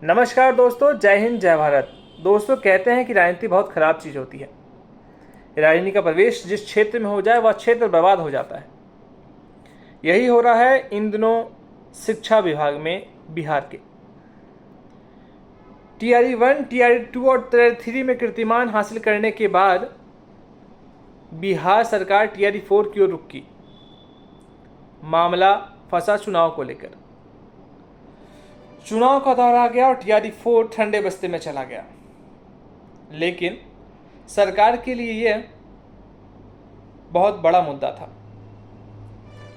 नमस्कार दोस्तों, जय हिंद जय भारत। दोस्तों, कहते हैं कि राजनीति बहुत ख़राब चीज़ होती है। राजनीति का प्रवेश जिस क्षेत्र में हो जाए वह क्षेत्र बर्बाद हो जाता है। यही हो रहा है इन दिनों शिक्षा विभाग में बिहार के। टीआरई 1, टीआरई 2 और टीआरई 3 में कीर्तिमान हासिल करने के बाद बिहार सरकार टीआरई 4 की ओर रुख की। मामला फंसा चुनाव को लेकर। चुनाव का दौर आ गया और टीआरई 4 ठंडे बस्ते में चला गया। लेकिन सरकार के लिए यह बहुत बड़ा मुद्दा था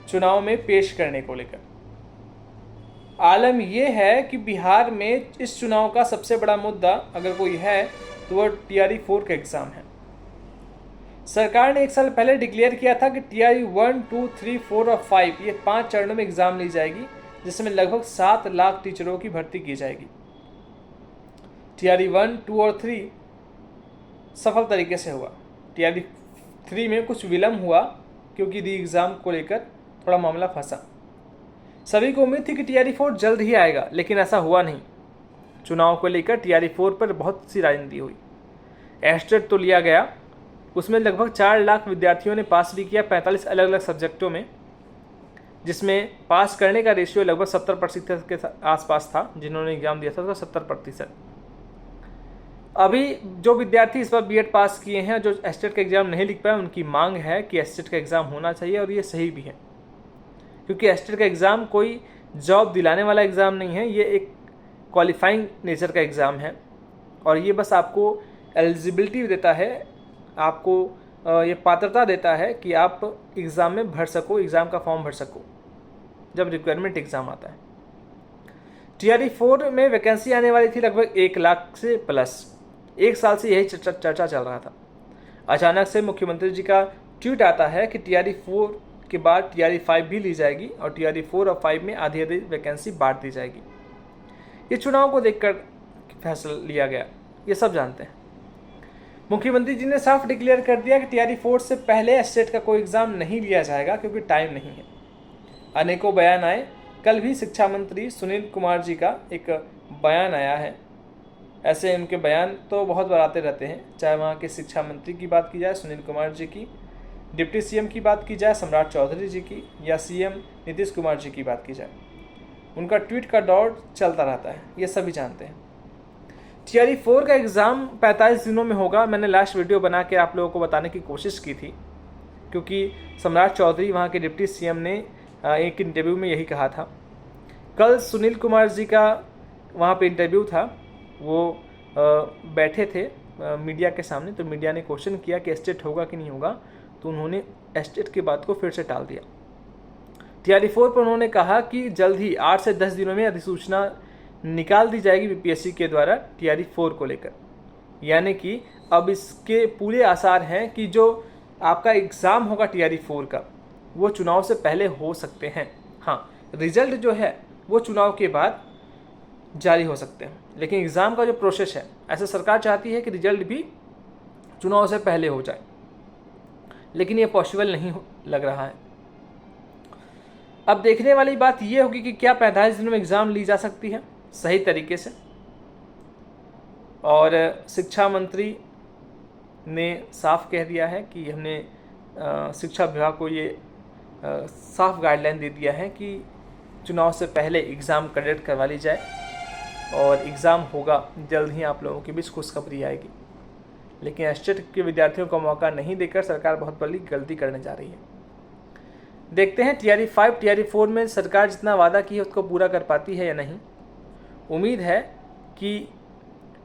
चुनाव में पेश करने को लेकर। आलम यह है कि बिहार में इस चुनाव का सबसे बड़ा मुद्दा अगर कोई है तो वह टीआरई 4 का एग्ज़ाम है। सरकार ने एक साल पहले डिक्लेयर किया था कि टीआरई 1, 2, 3, 4 और 5 ये 5 चरणों में एग्ज़ाम ली जाएगी, जिसमें लगभग 7 लाख टीचरों की भर्ती की जाएगी। टीआरई 1, 2 और 3 सफल तरीके से हुआ। टीआरई 3 में कुछ विलम्ब हुआ क्योंकि री एग्ज़ाम को लेकर थोड़ा मामला फंसा। सभी को उम्मीद थी कि टीआरई 4 जल्द ही आएगा, लेकिन ऐसा हुआ नहीं। चुनाव को लेकर टीआरई 4 पर बहुत सी राजनीति हुई। एस्टेट तो लिया गया, उसमें लगभग 4 लाख विद्यार्थियों ने पास भी किया 45 अलग अलग सब्जेक्टों में, जिसमें पास करने का रेशियो लगभग 70% के आसपास था। जिन्होंने एग्ज़ाम दिया था तो 70%। अभी जो विद्यार्थी इस बार बीएड पास किए हैं, जो एस्टेट का एग्ज़ाम नहीं लिख पाए, उनकी मांग है कि एस्टेट का एग्ज़ाम होना चाहिए, और ये सही भी है, क्योंकि एस्टेट का एग्ज़ाम कोई जॉब दिलाने वाला एग्ज़ाम नहीं है। ये एक क्वालिफाइंग नेचर का एग्ज़ाम है, और ये बस आपको एलिजिबिलिटी देता है, आपको ये पात्रता देता है कि आप एग्ज़ाम में भर सको, एग्ज़ाम का फॉर्म भर सको जब रिक्वायरमेंट एग्ज़ाम आता है। टीआरई 4 में वैकेंसी आने वाली थी लगभग 1 लाख से प्लस। एक साल से यही चर्चा चल रहा था। अचानक से मुख्यमंत्री जी का ट्वीट आता है कि टीआरई 4 के बाद टीआरई 5 भी ली जाएगी, और टीआरई 4 और 5 में आधी आधी वैकेंसी बांट दी जाएगी। ये चुनाव को देखकर फैसला लिया गया, ये सब जानते हैं। मुख्यमंत्री जी ने साफ डिक्लेयर कर दिया कि टीआरई 4 से पहले एस्टेट का कोई एग्ज़ाम नहीं लिया जाएगा, क्योंकि टाइम नहीं है। अनेकों बयान आए। कल भी शिक्षा मंत्री सुनील कुमार जी का एक बयान आया है। ऐसे उनके बयान तो बहुत बार आते रहते हैं, चाहे वहाँ के शिक्षा मंत्री की बात की जाए सुनील कुमार जी की, डिप्टी सीएम की बात की जाए सम्राट चौधरी जी की, या सीएम नीतीश कुमार जी की बात की जाए। उनका ट्वीट का दौर चलता रहता है, ये सभी जानते हैं। टीआरई 4 का एग्ज़ाम 45 दिनों में होगा। मैंने लास्ट वीडियो बना के आप लोगों को बताने की कोशिश की थी, क्योंकि सम्राट चौधरी वहाँ के डिप्टी सीएम ने एक इंटरव्यू में यही कहा था। कल सुनील कुमार जी का वहाँ पे इंटरव्यू था, वो बैठे थे मीडिया के सामने, तो मीडिया ने क्वेश्चन किया कि एस्टेट होगा कि नहीं होगा, तो उन्होंने एस्टेट की बात को फिर से टाल दिया। टीआरई 4 पर उन्होंने कहा कि जल्द ही 8 से 10 दिनों में अधिसूचना निकाल दी जाएगी बीपीएससी के द्वारा टीआरई 4 को लेकर। यानी कि अब इसके पूरे आसार हैं कि जो आपका एग्ज़ाम होगा टीआरई 4 का, वो चुनाव से पहले हो सकते हैं। हाँ, रिजल्ट जो है वो चुनाव के बाद जारी हो सकते हैं, लेकिन एग्ज़ाम का जो प्रोसेस है, ऐसे सरकार चाहती है कि रिजल्ट भी चुनाव से पहले हो जाए, लेकिन ये पॉसिबल नहीं लग रहा है। अब देखने वाली बात ये होगी कि क्या 45 दिनों में एग्ज़ाम ली जा सकती है सही तरीके से। और शिक्षा मंत्री ने साफ कह दिया है कि हमने शिक्षा विभाग को ये साफ गाइडलाइन दे दिया है कि चुनाव से पहले एग्ज़ाम कंडक्ट करवा ली जाए, और एग्ज़ाम होगा जल्द ही आप लोगों के बीच खुशखबरी आएगी। लेकिन एस्टेट के विद्यार्थियों को मौका नहीं देकर सरकार बहुत बड़ी गलती करने जा रही है। देखते हैं टीआरई 5, टीआरई 4 में सरकार जितना वादा की है उसको पूरा कर पाती है या नहीं। उम्मीद है कि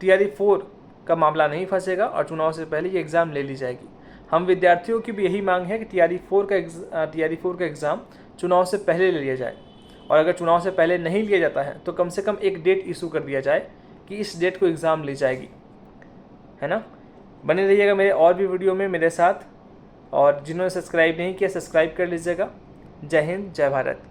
टीआरई 4 का मामला नहीं फंसेगा और चुनाव से पहले ये एग्ज़ाम ले ली जाएगी। हम विद्यार्थियों की भी यही मांग है कि टीआरई 4 का एग्ज़ाम चुनाव से पहले ले लिया जाए, और अगर चुनाव से पहले नहीं लिया जाता है तो कम से कम एक डेट इशू कर दिया जाए कि इस डेट को एग्ज़ाम ली जाएगी, है ना। बने रहिएगा मेरे और भी वीडियो में मेरे साथ, और जिन्होंने सब्सक्राइब नहीं किया सब्सक्राइब कर लीजिएगा। जय हिंद जय भारत।